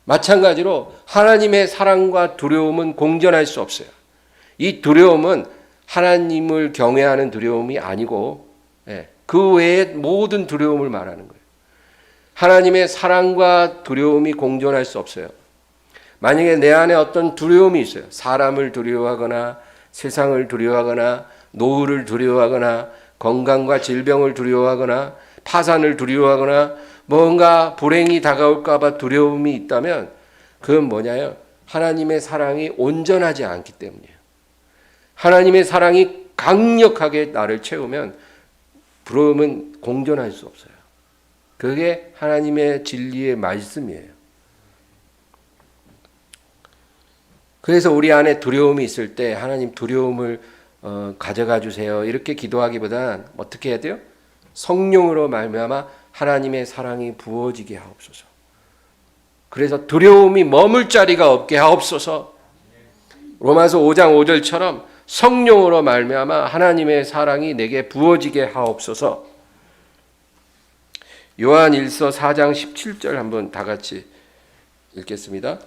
마찬가지로 하나님의 사랑과 두려움은 공존할 수 없어요. 이 두려움은 하나님을 경외하는 두려움이 아니고 그 외의 모든 두려움을 말하는 거예요. 하나님의 사랑과 두려움이 공존할 수 없어요. 만약에 내 안에 어떤 두려움이 있어요. 사람을 두려워하거나 세상을 두려워하거나 노후를 두려워하거나 건강과 질병을 두려워하거나 파산을 두려워하거나 뭔가 불행이 다가올까 봐 두려움이 있다면 그건 뭐냐요? 하나님의 사랑이 온전하지 않기 때문이에요. 하나님의 사랑이 강력하게 나를 채우면 두려움은 공존할 수 없어요. 그게 하나님의 진리의 말씀이에요. 그래서 우리 안에 두려움이 있을 때 하나님 두려움을 가져가 주세요. 이렇게 기도하기보단 어떻게 해야 돼요? 성령으로 말미암아 하나님의 사랑이 부어지게 하옵소서. 그래서 두려움이 머물 자리가 없게 하옵소서. 로마서 5장 5절처럼 성령으로 말미암아 하나님의 사랑이 내게 부어지게 하옵소서. 요한일서 4장 17절 한번 다 같이 읽겠습니다.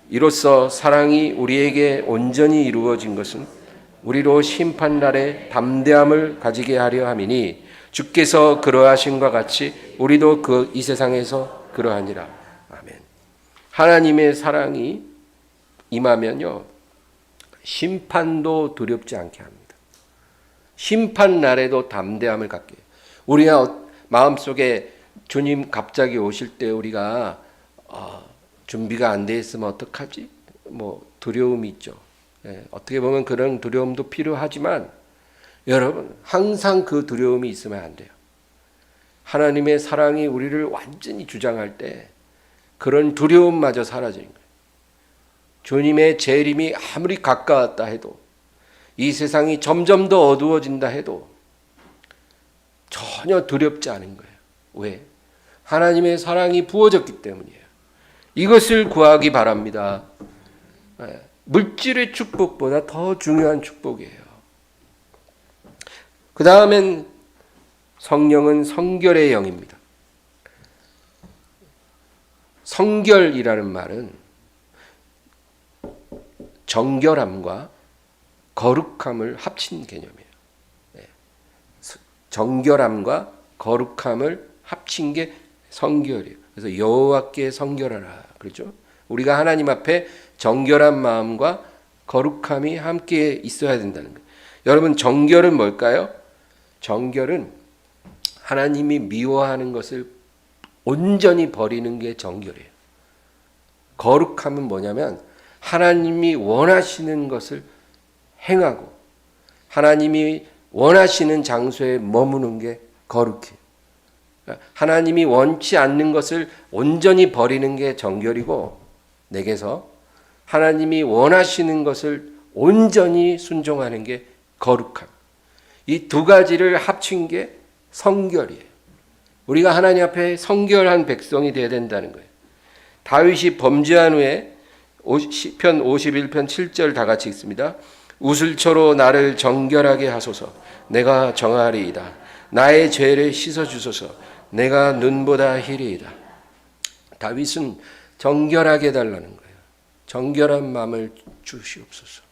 이로써 사랑이 우리에게 온전히 이루어진 것은 우리로 심판날에 담대함을 가지게 하려 함이니 주께서 그러하신과 같이 우리도 이 세상에서 그러하니라. 아멘. 하나님의 사랑이 임하면요, 심판도 두렵지 않게 합니다. 심판날에도 담대함을 갖게 해요. 우리가 마음속에 주님 갑자기 오실 때 우리가 준비가 안 돼 있으면 어떡하지? 두려움이 있죠. 어떻게 보면 그런 두려움도 필요하지만 여러분 항상 그 두려움이 있으면 안 돼요. 하나님의 사랑이 우리를 완전히 주장할 때 그런 두려움마저 사라지는 거예요. 주님의 재림이 아무리 가까웠다 해도 이 세상이 점점 더 어두워진다 해도 전혀 두렵지 않은 거예요. 왜? 하나님의 사랑이 부어졌기 때문이에요. 이것을 구하기 바랍니다. 물질의 축복보다 더 중요한 축복이에요. 그 다음엔 성령은 성결의 영입니다. 성결이라는 말은 정결함과 거룩함을 합친 개념이에요. 정결함과 거룩함을 합친 게 성결이에요. 그래서 여호와께 성결하라 그렇죠? 우리가 하나님 앞에 정결한 마음과 거룩함이 함께 있어야 된다는 거예요. 여러분 정결은 뭘까요? 정결은 하나님이 미워하는 것을 온전히 버리는 게 정결이에요. 거룩함은 뭐냐면 하나님이 원하시는 것을 행하고 하나님이 원하시는 장소에 머무는 게 거룩해요. 하나님이 원치 않는 것을 온전히 버리는 게 정결이고 내게서 하나님이 원하시는 것을 온전히 순종하는 게 거룩함. 이 두 가지를 합친 게 성결이에요. 우리가 하나님 앞에 성결한 백성이 되어야 된다는 거예요. 다윗이 범죄한 후에 시편 51편 7절 다 같이 읽습니다. 우슬초로 나를 정결하게 하소서. 내가 정하리이다. 나의 죄를 씻어주소서. 내가 눈보다 희리이다. 다윗은 정결하게 해달라는 거예요. 정결한 마음을 주시옵소서.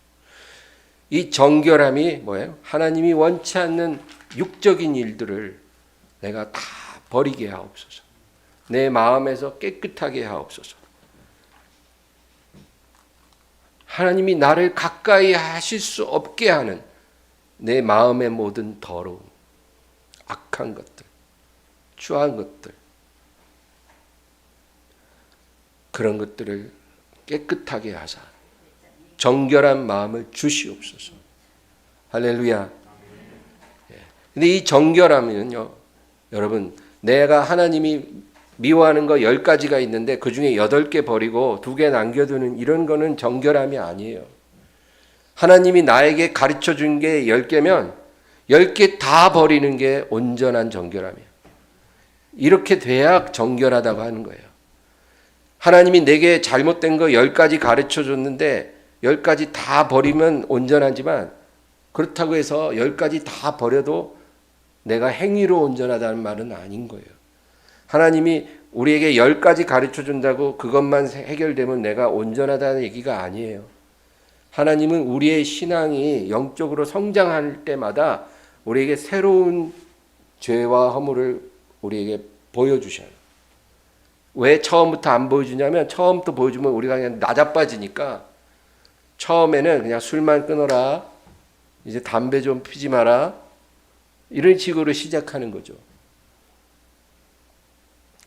이 정결함이 뭐예요? 하나님이 원치 않는 육적인 일들을 내가 다 버리게 하옵소서. 내 마음에서 깨끗하게 하옵소서. 하나님이 나를 가까이 하실 수 없게 하는 내 마음의 모든 더러움, 악한 것들, 추한 것들, 그런 것들을 깨끗하게 하사 정결한 마음을 주시옵소서. 할렐루야. 근데 이 정결함은요, 여러분, 내가 하나님이 미워하는 거 10가지가 있는데 그 중에 8개 버리고 2개 남겨두는 이런 거는 정결함이 아니에요. 하나님이 나에게 가르쳐 준 게 10개면 10개 다 버리는 게 온전한 정결함이에요. 이렇게 돼야 정결하다고 하는 거예요. 하나님이 내게 잘못된 거 10가지 가르쳐 줬는데 10가지 다 버리면 온전하지만 그렇다고 해서 10가지 다 버려도 내가 행위로 온전하다는 말은 아닌 거예요. 하나님이 우리에게 10가지 가르쳐 준다고 그것만 해결되면 내가 온전하다는 얘기가 아니에요. 하나님은 우리의 신앙이 영적으로 성장할 때마다 우리에게 새로운 죄와 허물을 우리에게 보여주셔요. 왜 처음부터 안 보여주냐면 처음부터 보여주면 우리가 그냥 나자빠지니까 처음에는 그냥 술만 끊어라, 이제 담배 좀 피지 마라, 이런 식으로 시작하는 거죠.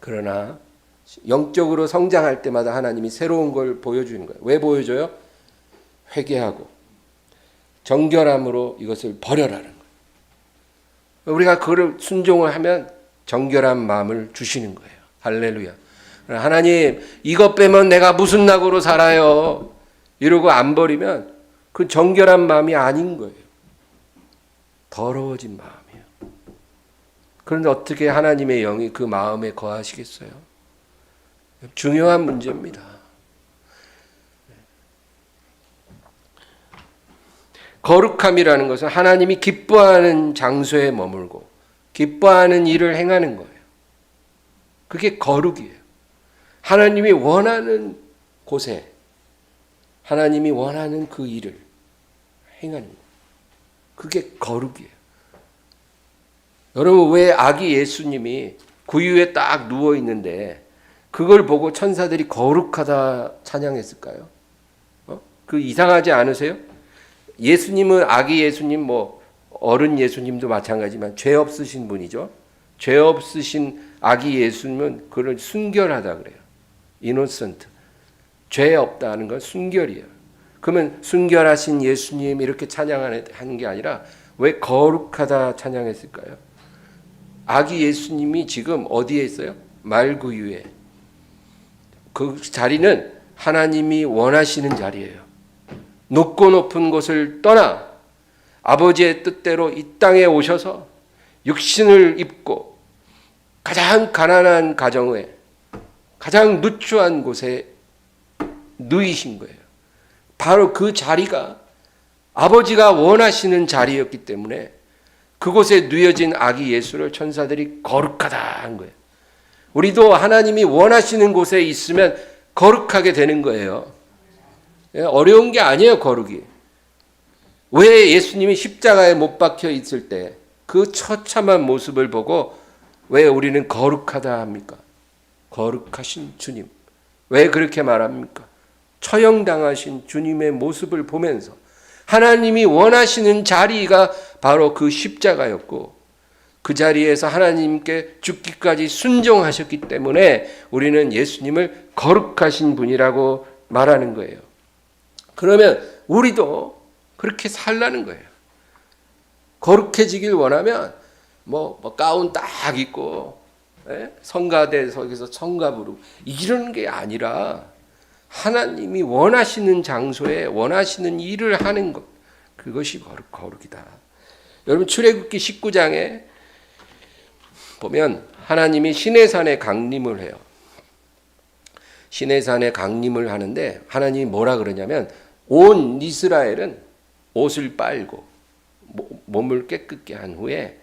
그러나 영적으로 성장할 때마다 하나님이 새로운 걸 보여주는 거예요. 왜 보여줘요? 회개하고 정결함으로 이것을 버려라는 거예요. 우리가 그걸 순종을 하면 정결한 마음을 주시는 거예요. 할렐루야. 하나님, 이것 빼면 내가 무슨 낙으로 살아요? 이러고 안 버리면 그 정결한 마음이 아닌 거예요. 더러워진 마음이에요. 그런데 어떻게 하나님의 영이 그 마음에 거하시겠어요? 중요한 문제입니다. 거룩함이라는 것은 하나님이 기뻐하는 장소에 머물고 기뻐하는 일을 행하는 거예요. 그게 거룩이에요. 하나님이 원하는 곳에 하나님이 원하는 그 일을 행하는 거예요. 그게 거룩이에요. 여러분, 왜 아기 예수님이 구유에 딱 누워 있는데 그걸 보고 천사들이 거룩하다 찬양했을까요? 그 이상하지 않으세요? 예수님은 아기 예수님, 어른 예수님도 마찬가지지만 죄 없으신 분이죠. 죄 없으신 아기 예수님은 그를 순결하다 그래요. 이노센트. 죄 없다는 건 순결이에요. 그러면 순결하신 예수님 이렇게 찬양하는 게 아니라 왜 거룩하다 찬양했을까요? 아기 예수님이 지금 어디에 있어요? 말구유에. 그 자리는 하나님이 원하시는 자리예요. 높고 높은 곳을 떠나 아버지의 뜻대로 이 땅에 오셔서 육신을 입고 가장 가난한 가정에 가장 누추한 곳에 누이신 거예요. 바로 그 자리가 아버지가 원하시는 자리였기 때문에 그곳에 누여진 아기 예수를 천사들이 거룩하다 한 거예요. 우리도 하나님이 원하시는 곳에 있으면 거룩하게 되는 거예요. 어려운 게 아니에요, 거룩이. 왜 예수님이 십자가에 못 박혀 있을 때 그 처참한 모습을 보고 왜 우리는 거룩하다 합니까? 거룩하신 주님. 왜 그렇게 말합니까? 처형당하신 주님의 모습을 보면서 하나님이 원하시는 자리가 바로 그 십자가였고 그 자리에서 하나님께 죽기까지 순종하셨기 때문에 우리는 예수님을 거룩하신 분이라고 말하는 거예요. 그러면 우리도 그렇게 살라는 거예요. 거룩해지길 원하면 가운 딱 입고 성가대에서 성가 부르고 이런 게 아니라 하나님이 원하시는 장소에 원하시는 일을 하는 것, 그것이 거룩이다. 여러분, 출애굽기 19장에 보면 하나님이 시내산에 강림을 해요. 시내산에 강림을 하는데 하나님이 뭐라 그러냐면 온 이스라엘은 옷을 빨고 몸을 깨끗게 한 후에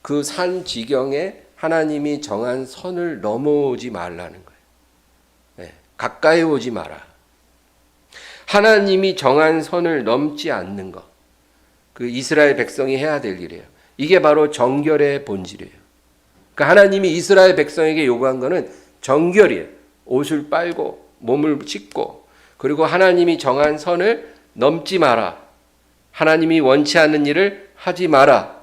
그 산 지경에 하나님이 정한 선을 넘어오지 말라는 거예요. 네, 가까이 오지 마라. 하나님이 정한 선을 넘지 않는 것, 그 이스라엘 백성이 해야 될 일이에요. 이게 바로 정결의 본질이에요. 그러니까 하나님이 이스라엘 백성에게 요구한 거는 정결이에요. 옷을 빨고 몸을 씻고 그리고 하나님이 정한 선을 넘지 마라. 하나님이 원치 않는 일을 하지 마라.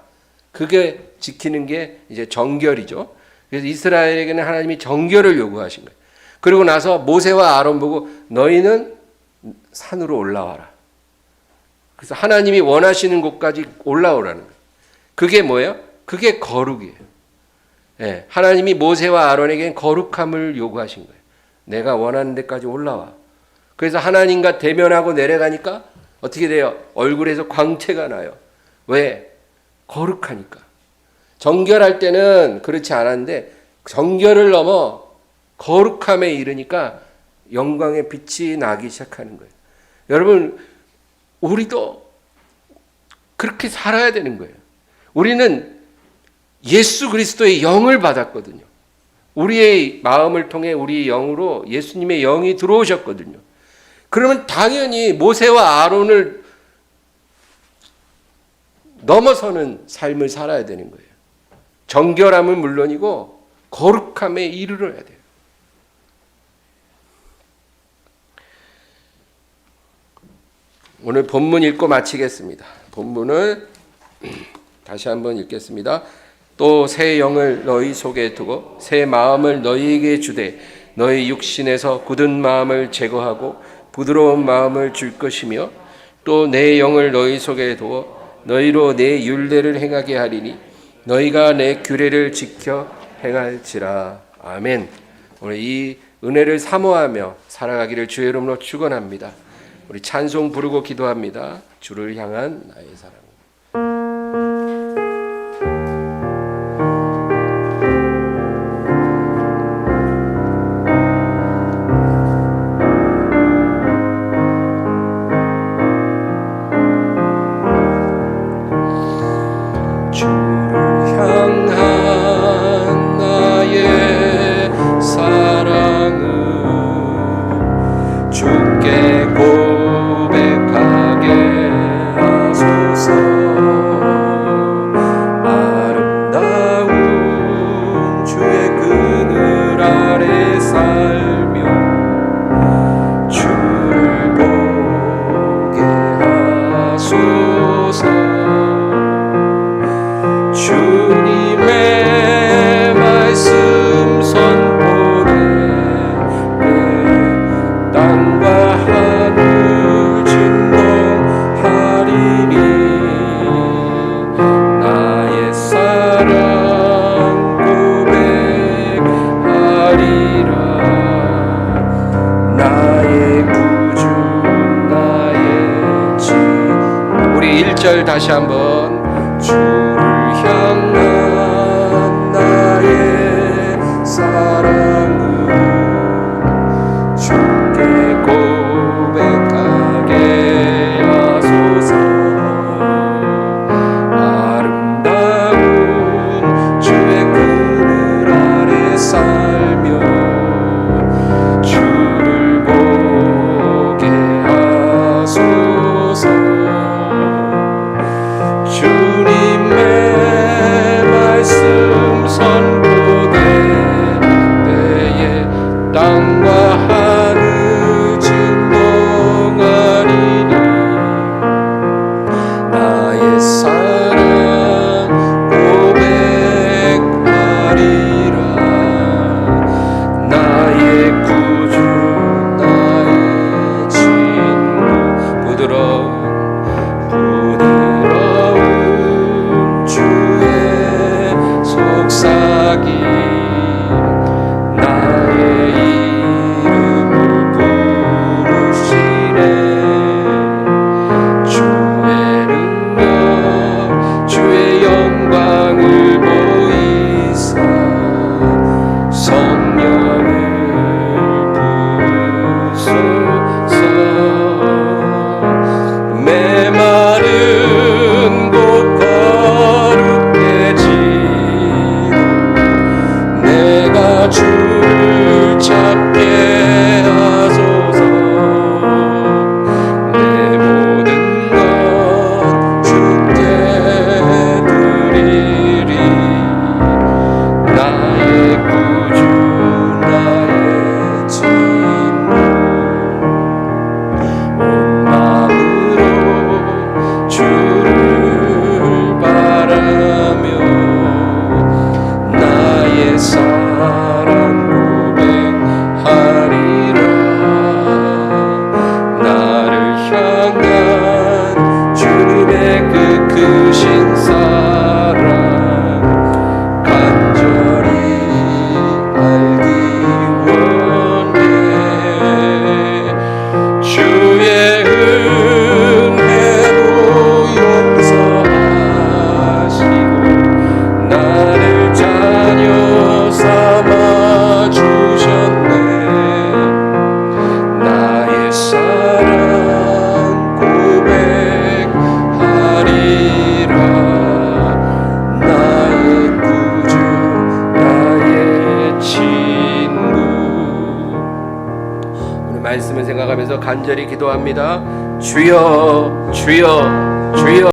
그게 지키는 게 이제 정결이죠. 그래서 이스라엘에게는 하나님이 정결을 요구하신 거예요. 그리고 나서 모세와 아론 보고 너희는 산으로 올라와라. 그래서 하나님이 원하시는 곳까지 올라오라는 거예요. 그게 뭐예요? 그게 거룩이에요. 네, 하나님이 모세와 아론에게는 거룩함을 요구하신 거예요. 내가 원하는 데까지 올라와. 그래서 하나님과 대면하고 내려가니까 어떻게 돼요? 얼굴에서 광채가 나요. 왜? 거룩하니까. 정결할 때는 그렇지 않았는데 정결을 넘어 거룩함에 이르니까 영광의 빛이 나기 시작하는 거예요. 여러분, 우리도 그렇게 살아야 되는 거예요. 우리는 예수 그리스도의 영을 받았거든요. 우리의 마음을 통해 우리 영으로 예수님의 영이 들어오셨거든요. 그러면 당연히 모세와 아론을 넘어서는 삶을 살아야 되는 거예요. 정결함은 물론이고 거룩함에 이르러야 돼요. 오늘 본문 읽고 마치겠습니다. 본문을 다시 한번 읽겠습니다. 또 새 영을 너희 속에 두고 새 마음을 너희에게 주되 너희 육신에서 굳은 마음을 제거하고 부드러운 마음을 줄 것이며 또 내 영을 너희 속에 두어 너희로 내 율례를 행하게 하리니 너희가 내 규례를 지켜 행할지라. 아멘. 오늘 이 은혜를 사모하며 살아가기를 주의 이름으로 축원합니다. 우리 찬송 부르고 기도합니다. 주를 향한 나의 사랑. 다시 한번 주를 향한 나의 사랑을 주께 고백하게 하소서. 아름다운 주의 그늘 아래 살며 주를 보게 하소서. 주님의 말씀 선포될 때에 땅과 하늘 진동하리니 나의 사랑 고백하리라. 나의 구주 나의 친구 부드러운 속삭임 나의 이름을 부르시네. 주의 능력 주의 영광을 보이사 성령을 부으소서. 메마른 곳 주를 찾게 하소서. 내 모든 것 주께 드리리. 나의 구주 나의 친구 온 마음으로 주를 바라며 나의 사랑 고백하리라. 나를 향한 주님의 그 크신 사랑 간절히 알기 원해. 주의 은혜로 용서하시고 나를 자녀 삼아 주셨네. 나의 사랑 간절히 기도합니다. 주여 주여 주여.